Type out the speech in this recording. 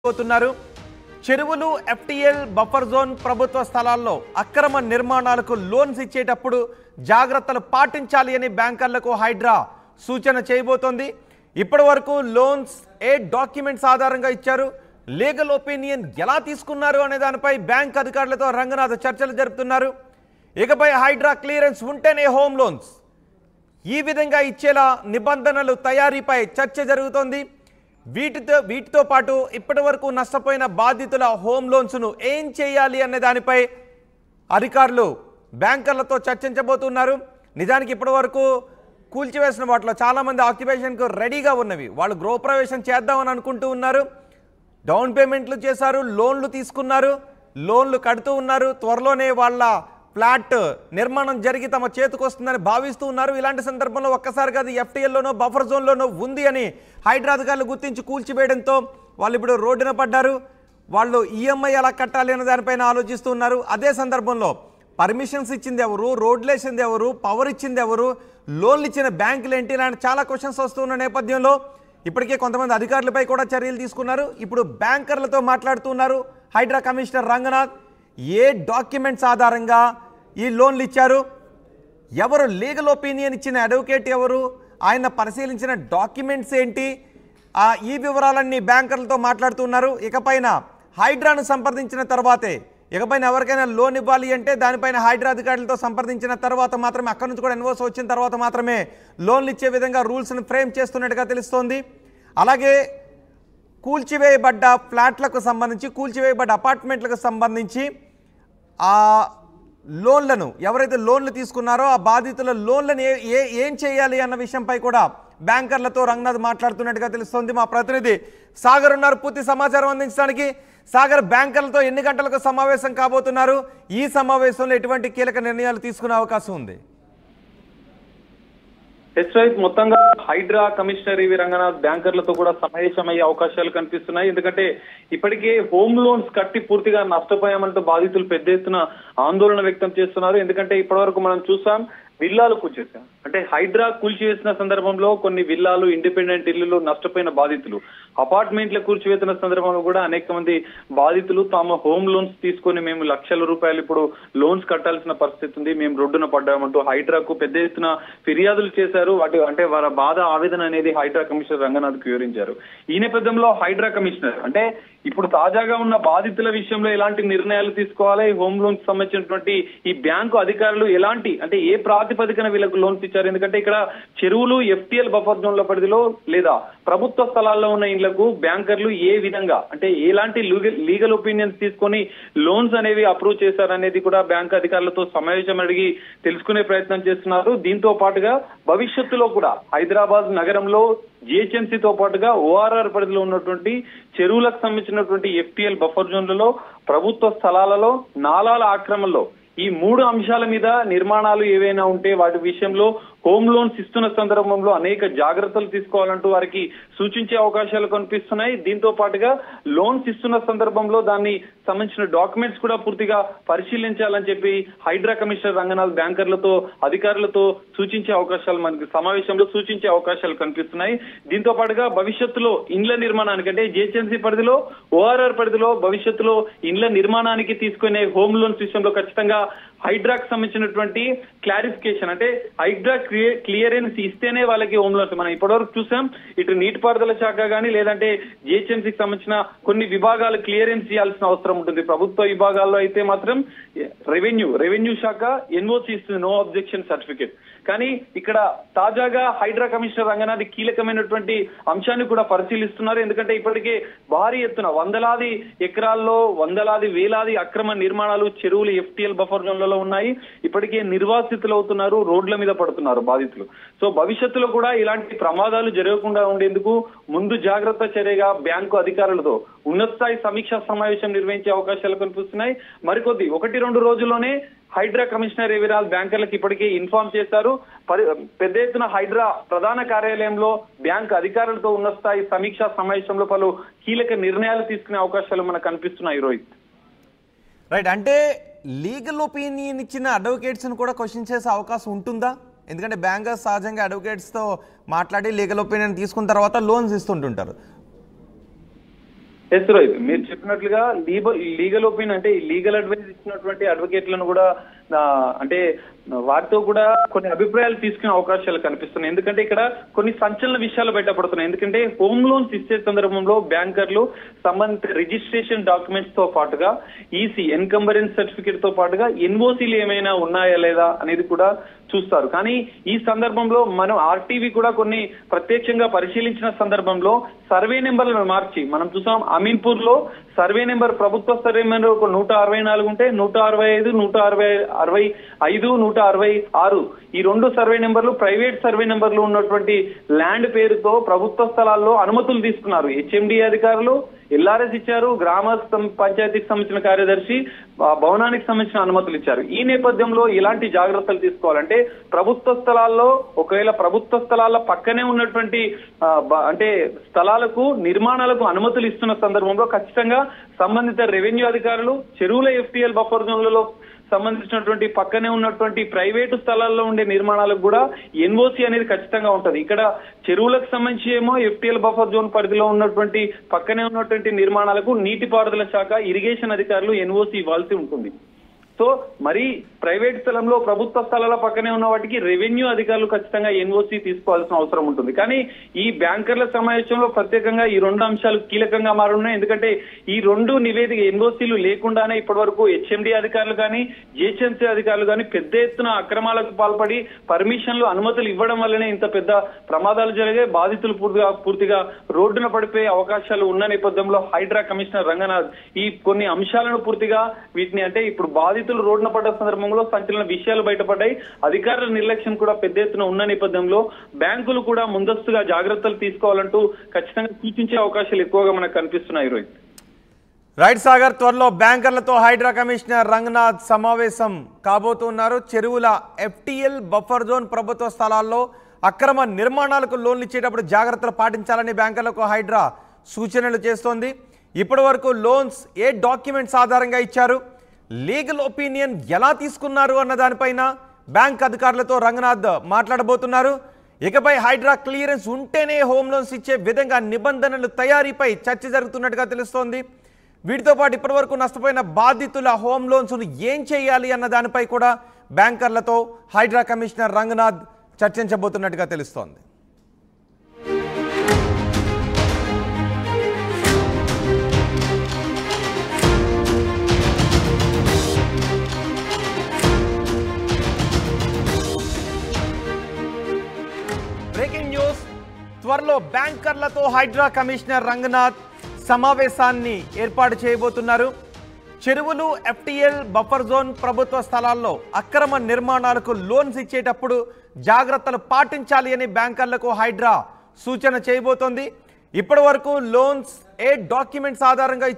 పోతున్నారు. చెరువులు, FTL, buffer zone ప్రభుత్వ స్థలాల్లో అక్రమ నిర్మాణాలకు లోన్స్ ఇచ్చేటప్పుడు జాగ్రత్తలు పాటించాలి అని బ్యాంకర్లకు హైడ్రా సూచన చేయబోతోంది. ఇప్పటి వరకు లోన్స్ ఏ డాక్యుమెంట్స్ ఆధారంగా ఇచ్చారు, లీగల్ ఒపీనియన్ ఎలా తీసుకున్నారు అనే దానిపై బ్యాంక్ అధికారులతో రంగనాథ్ చర్చలు జరుపుతున్నారు. ఇకపై హైడ్రా క్లియరెన్స్ ఉంటేనే హోమ్ లోన్స్ ఈ విధంగా ఇచ్చేలా నిబంధనలు తయారీపై చర్చ జరుగుతోంది. వీటితో పాటు ఇప్పటి వరకు నష్టపోయిన బాధితుల హోమ్ లోన్స్ను ఏం చేయాలి అనే దానిపై అధికారులు బ్యాంకర్లతో చర్చించబోతున్నారు. నిజానికి ఇప్పటి వరకు కూల్చివేసిన వాటిలో చాలామంది ఆక్యుపేషన్కు రెడీగా ఉన్నవి. వాళ్ళు గృహప్రవేశం చేద్దామని అనుకుంటూ ఉన్నారు, డౌన్ పేమెంట్లు చేశారు, లోన్లు తీసుకున్నారు, లోన్లు కడుతూ ఉన్నారు. త్వరలోనే వాళ్ళ ఫ్లాట్ నిర్మాణం జరిగి తమ చేతికి వస్తుందని భావిస్తూ ఉన్నారు. ఇలాంటి సందర్భంలో ఒక్కసారిగా అది ఎఫ్టీఎల్లోనో బఫర్ జోన్లోనో ఉంది అని హైడ్రా అధికారులు గుర్తించి కూల్చివేయడంతో వాళ్ళు ఇప్పుడు రోడ్డున పడ్డారు. వాళ్ళు ఈఎంఐ ఎలా కట్టాలి అనే దానిపైన ఆలోచిస్తూ ఉన్నారు. అదే సందర్భంలో పర్మిషన్స్ ఇచ్చింది ఎవరు, రోడ్లు వేసింది ఎవరు, పవర్ ఇచ్చింది ఎవరు, లోన్లు ఇచ్చిన బ్యాంకులు ఏంటి, ఇలాంటి చాలా క్వశ్చన్స్ వస్తున్న నేపథ్యంలో ఇప్పటికే కొంతమంది అధికారులపై కూడా చర్యలు తీసుకున్నారు. ఇప్పుడు బ్యాంకర్లతో మాట్లాడుతున్నారు హైడ్రా కమిషనర్ రంగనాథ్. ఏ డాక్యుమెంట్స్ ఆధారంగా ఈ లోన్లు ఇచ్చారు, ఎవరు లీగల్ ఒపీనియన్ ఇచ్చిన అడ్వకేట్ ఎవరు, ఆయన పరిశీలించిన డాక్యుమెంట్స్ ఏంటి, ఈ వివరాలన్నీ బ్యాంకర్లతో మాట్లాడుతున్నారు. ఇకపైన హైడ్రాను సంప్రదించిన తర్వాతే, ఇకపైన ఎవరికైనా లోన్ ఇవ్వాలి అంటే దానిపైన హైడ్రా అధికారులతో సంప్రదించిన తర్వాత మాత్రమే, అక్కడి నుంచి కూడా ఎన్ఓసి వచ్చిన తర్వాత మాత్రమే లోన్లు ఇచ్చే విధంగా రూల్స్ను ఫ్రేమ్ చేస్తున్నట్టుగా తెలుస్తోంది. అలాగే కూల్చివేయబడ్డ ఫ్లాట్లకు సంబంధించి, కూల్చివేయబడ్డ అపార్ట్మెంట్లకు సంబంధించి ఆ లోన్లను ఎవరైతే లోన్లు తీసుకున్నారో ఆ బాధితుల లోన్లను ఏం చేయాలి అన్న విషయంపై కూడా బ్యాంకర్లతో రంగనాథ్ మాట్లాడుతున్నట్టుగా తెలుస్తోంది. మా ప్రతినిధి సాగర్ ఉన్నారు పూర్తి సమాచారం అందించడానికి. సాగర్, బ్యాంకర్లతో ఎన్ని గంటలకు సమావేశం కాబోతున్నారు? ఈ సమావేశంలో ఎటువంటి కీలక నిర్ణయాలు తీసుకునే అవకాశం ఉంది? మొత్తంగా హైడ్రా కమిషనర్ ఈవి రంగనాథ్ బ్యాంకర్లతో కూడా సమావేశమయ్యే అవకాశాలు కనిపిస్తున్నాయి. ఎందుకంటే ఇప్పటికే హోమ్ లోన్స్ కట్టి పూర్తిగా నష్టపోయామంటూ బాధితులు పెద్ద ఎత్తున ఆందోళన వ్యక్తం చేస్తున్నారు. ఎందుకంటే ఇప్పటివరకు మనం చూసాం, విల్లాలు కూల్చేసాం అంటే హైడ్రా కూల్చివేసిన సందర్భంలో కొన్ని విల్లాలు, ఇండిపెండెంట్ ఇల్లులు నష్టపోయిన బాధితులు, అపార్ట్మెంట్ల కూల్చివేసిన సందర్భంలో కూడా అనేక మంది బాధితులు తమ హోమ్ లోన్స్ తీసుకొని మేము లక్షల రూపాయలు ఇప్పుడు లోన్స్ కట్టాల్సిన పరిస్థితి ఉంది, మేము రోడ్డున పడ్డామంటూ హైడ్రాకు పెద్ద ఎత్తున ఫిర్యాదులు చేశారు. వాటి అంటే వారి బాధ, ఆవేదన అనేది హైడ్రా కమిషనర్ రంగనాథ్కు వివరించారు. ఈ నేపథ్యంలో హైడ్రా కమిషనర్ అంటే ఇప్పుడు తాజాగా ఉన్న బాధితుల విషయంలో ఎలాంటి నిర్ణయాలు తీసుకోవాలి, హోమ్ లోన్స్ సంబంధించినటువంటి ఈ బ్యాంకు అధికారులు ఎలాంటి అంటే ఏ ప్రాతిపదికన వీళ్ళకు లోన్స్ ఇచ్చారు, ఎందుకంటే ఇక్కడ చెరువులు, ఎఫ్టీఎల్ బఫర్ జోన్ల పరిధిలో లేదా ప్రభుత్వ స్థలాల్లో ఉన్న ఇళ్లకు బ్యాంకర్లు ఏ విధంగా అంటే ఎలాంటి లీగల్ ఒపీనియన్స్ తీసుకొని లోన్స్ అనేవి అప్రూవ్ చేశారనేది కూడా బ్యాంక్ అధికారులతో సమావేశం అడిగి తెలుసుకునే ప్రయత్నం చేస్తున్నారు. దీంతో పాటుగా భవిష్యత్తులో కూడా హైదరాబాద్ నగరంలో జిహెచ్ఎంసీతో పాటుగా ఓఆర్ఆర్ పరిధిలో ఉన్నటువంటి చెరువులకు సంబంధించినటువంటి ఎఫ్టీఎల్ బఫర్ జోన్లలో, ప్రభుత్వ స్థలాలలో, నాలాల ఆక్రమణలో ఈ 3 అంశాల మీద నిర్మాణాలు ఏవైనా ఉంటే వాటి విషయంలో హోమ్ లోన్స్ ఇస్తున్న సందర్భంలో అనేక జాగ్రత్తలు తీసుకోవాలంటూ వారికి సూచించే అవకాశాలు కనిపిస్తున్నాయి. దీంతో పాటుగా లోన్స్ ఇస్తున్న సందర్భంలో దాన్ని సంబంధించిన డాక్యుమెంట్స్ కూడా పూర్తిగా పరిశీలించాలని చెప్పి హైడ్రా కమిషనర్ రంగనాథ్ బ్యాంకర్లతో, అధికారులతో సూచించే అవకాశాలు మనకి సమావేశంలో సూచించే అవకాశాలు కనిపిస్తున్నాయి. దీంతో పాటుగా భవిష్యత్తులో ఇండ్ల నిర్మాణానికి అంటే జిహెచ్ఎంసీ పరిధిలో, ఓఆర్ఆర్ పరిధిలో భవిష్యత్తులో ఇండ్ల నిర్మాణానికి తీసుకునే హోమ్ లోన్స్ విషయంలో ఖచ్చితంగా హైడ్రాకు సంబంధించినటువంటి క్లారిఫికేషన్ అంటే హైడ్రా క్లియరెన్స్ ఇస్తేనే వాళ్ళకి హోమ్ లోన్స్. మనం ఇప్పటివరకు చూసాం, ఇటు నీటిపారుదల శాఖ కానీ లేదంటే జిహెచ్ఎంసీకి సంబంధించిన కొన్ని విభాగాలు క్లియరెన్స్ ఇవ్వాల్సిన అవసరం ఉంటుంది. ప్రభుత్వ విభాగాల్లో అయితే మాత్రం రెవెన్యూ శాఖ ఎన్ఓసి ఇస్తుంది, నో అబ్జెక్షన్ సర్టిఫికేట్. కానీ ఇక్కడ తాజాగా హైడ్రా కమిషనర్ రంగనాథ్ కీలకమైనటువంటి అంశాన్ని కూడా పరిశీలిస్తున్నారు. ఎందుకంటే ఇప్పటికే భారీ ఎత్తున వందలాది ఎకరాల్లో వేలాది అక్రమ నిర్మాణాలు చెరువులు, ఎఫ్టీఎల్ బఫర్ జోన్లలో ఉన్నాయి. ఇప్పటికే నిర్వాసితులు అవుతున్నారు, రోడ్ల మీద పడుతున్నారు బాధితులు. సో భవిష్యత్తులో కూడా ఇలాంటి ప్రమాదాలు జరగకుండా ఉండేందుకు ముందు జాగ్రత్త చర్యగా బ్యాంకు అధికారులతో ఉన్నత స్థాయి సమీక్షా సమావేశం నిర్వహించే అవకాశాలు కనిపిస్తున్నాయి. మరికొద్ది 1-2 రోజుల్లోనే హైడ్రా కమిషనర్ ఏవిరాల్ బ్యాంకర్లకు ఇప్పటికే ఇన్ఫార్మ్ చేశారు. పెద్ద ఎత్తున హైడ్రా ప్రధాన కార్యాలయంలో బ్యాంక్ అధికారులతో ఉన్నత స్థాయి సమీక్షా సమావేశంలో పలు కీలక నిర్ణయాలు తీసుకునే అవకాశాలు మనకు కనిపిస్తున్నాయి. రోహిత్, రైట్, అంటే లీగల్ ఒపీనియన్ ఇచ్చిన అడ్వకేట్స్ని కూడా క్వశ్చన్ చేసే అవకాశం ఉంటుందా? ఎందుకంటే బ్యాంకర్స్ సహజంగా అడ్వకేట్స్తో మాట్లాడి లీగల్ ఒపీనియన్ తీసుకున్న తర్వాత లోన్స్ ఇస్తుంటుంటారు. ఎస్ రోహిత్, మీరు చెప్పినట్లుగా లీగల్ ఒపీనియన్ అంటే లీగల్ అడ్వైస్ ఇచ్చినటువంటి అడ్వకేట్లను కూడా అంటే వారితో కూడా కొన్ని అభిప్రాయాలు తీసుకునే అవకాశాలు కనిపిస్తున్నాయి. ఎందుకంటే ఇక్కడ కొన్ని సంచలన విషయాలు బయటపడుతున్నాయి. ఎందుకంటే హోమ్ లోన్స్ ఇచ్చే సందర్భంలో బ్యాంకర్లు సంబంధిత రిజిస్ట్రేషన్ డాక్యుమెంట్స్ తో పాటుగా ఈసీ ఎన్కంబరెన్స్ సర్టిఫికేట్ తో పాటుగా ఎన్ఓసీలు ఏమైనా ఉన్నాయా లేదా అనేది కూడా చూస్తారు. కానీ ఈ సందర్భంలో మనం ఆర్టీవీ కూడా కొన్ని ప్రత్యక్షంగా పరిశీలించిన సందర్భంలో సర్వే నెంబర్లను మార్చి మనం చూసాం. అమీన్పూర్ లో సర్వే నెంబర్ ప్రభుత్వ సర్వే నెంబర్ ఒక 164 ఉంటే 165, 165, 166 ఈ 2 సర్వే నెంబర్లు ప్రైవేట్ సర్వే నెంబర్లు ఉన్నటువంటి ల్యాండ్ పేరుతో ప్రభుత్వ స్థలాల్లో అనుమతులు తీసుకున్నారు. హెచ్ఎండి అధికారులు ఎల్ఆర్ఎస్ ఇచ్చారు, గ్రామ పంచాయతీకి సంబంధించిన కార్యదర్శి భవనానికి సంబంధించిన అనుమతులు ఇచ్చారు. ఈ నేపథ్యంలో ఎలాంటి జాగ్రత్తలు తీసుకోవాలంటే ప్రభుత్వ స్థలాల్లో ఒకవేళ ప్రభుత్వ స్థలాల పక్కనే ఉన్నటువంటి అంటే స్థలాలకు నిర్మాణాలకు అనుమతులు ఇస్తున్న సందర్భంలో ఖచ్చితంగా సంబంధిత రెవెన్యూ అధికారులు చెరువుల ఎఫ్టీఎల్ బఫర్ జోన్లలో సంబంధించినటువంటి పక్కనే ఉన్నటువంటి ప్రైవేటు స్థలాల్లో ఉండే నిర్మాణాలకు కూడా ఎన్ఓసి అనేది ఖచ్చితంగా ఉంటది. ఇక్కడ చెరువులకు సంబంధించి ఏమో ఎఫ్టీఎల్ బఫర్ జోన్ పరిధిలో ఉన్నటువంటి పక్కనే ఉన్నటువంటి నిర్మాణాలకు నీటిపారుదల శాఖ ఇరిగేషన్ అధికారులు ఎన్ఓసి ఇవ్వాల్సి ఉంటుంది. సో మరి ప్రైవేట్ స్థలంలో ప్రభుత్వ స్థలాల పక్కనే ఉన్న వాటికి రెవెన్యూ అధికారులు ఖచ్చితంగా ఎన్ఓసి తీసుకోవాల్సిన అవసరం ఉంటుంది. కానీ ఈ బ్యాంకర్ల సమావేశంలో ప్రత్యేకంగా ఈ 2 అంశాలు కీలకంగా మారున్నాయి. ఎందుకంటే ఈ 2 నివేదిక ఎన్ఓసీలు లేకుండానే ఇప్పటి వరకు హెచ్ఎండి అధికారులు కానీ జిహెచ్ఎంసీ అధికారులు కానీ పెద్ద ఎత్తున అక్రమాలకు పాల్పడి పర్మిషన్లు అనుమతులు ఇవ్వడం వల్లనే ఇంత పెద్ద ప్రమాదాలు జరిగాయి. బాధితులు పూర్తిగా రోడ్డున పడిపోయే అవకాశాలు ఉన్న నేపథ్యంలో హైడ్రా కమిషనర్ రంగనాథ్ ఈ కొన్ని అంశాలను పూర్తిగా వీటిని అంటే ఇప్పుడు బాధితులు రోడ్డున పడ్డ సందర్భంలో సంచలన విషయాలు బయటపడ్డాయి. అధికారుల నిర్లక్ష్యం కూడా పెద్ద ఎత్తున ఉన్న నేపథ్యంలో బ్యాంకులు కూడా ముందస్తుగా జాగ్రత్తలు తీసుకోవాలంటూ ఖచ్చితంగా సూచించే అవకాశాలు ఎక్కువగా మనకు కనిపిస్తున్నాయి. రోహిత్ రైట్ సాగర్, త్వరలో బ్యాంకర్లతో హైడ్రా కమిషనర్ రంగనాథ్ సమావేశం కాబోతున్నారు. చెరువుల ఎఫ్టీఎల్ బఫర్ జోన్ ప్రభుత్వ స్థలాల్లో అక్రమ నిర్మాణాలకు లోన్లు ఇచ్చేటప్పుడు జాగ్రత్తలు పాటించాలని బ్యాంకర్లకు హైడ్రా సూచనలు చేస్తోంది. ఇప్పటి వరకు లోన్స్ ఏ డాక్యుమెంట్స్ ఆధారంగా ఇచ్చారు, లీగల్ ఒపీనియన్ ఎలా తీసుకున్నారు అన్న దానిపైన బ్యాంక్ అధికారులతో రంగనాథ్ మాట్లాడబోతున్నారు. ఇకపై హైడ్రా క్లియరెన్స్ ఉంటేనే హోమ్ లోన్స్ ఇచ్చే విధంగా నిబంధనలు తయారీపై చర్చ జరుగుతున్నట్టుగా తెలుస్తోంది. వీటితో పాటు ఇప్పటివరకు నష్టపోయిన బాధితుల హోమ్ లోన్స్ను ఏం చేయాలి అన్న దానిపై కూడా బ్యాంకర్లతో హైడ్రా కమిషనర్ రంగనాథ్ చర్చించబోతున్నట్టుగా తెలుస్తోంది. బ్రేకింగ్ న్యూస్, త్వరలో బ్యాంకర్లతో హైడ్రా కమిషనర్ రంగనాథ్ సమావేశాన్ని ఏర్పాటు చేయబోతున్నారు. చెరువులు ఎఫ్టీఎల్ బఫర్ జోన్ ప్రభుత్వ స్థలాల్లో అక్రమ నిర్మాణాలకు లోన్స్ ఇచ్చేటప్పుడు జాగ్రత్తలు పాటించాలి అని బ్యాంకర్లకు హైడ్రా సూచన చేయబోతోంది. ఇప్పటి వరకు లోన్స్ ఏ డాక్యుమెంట్స్ ఆధారంగా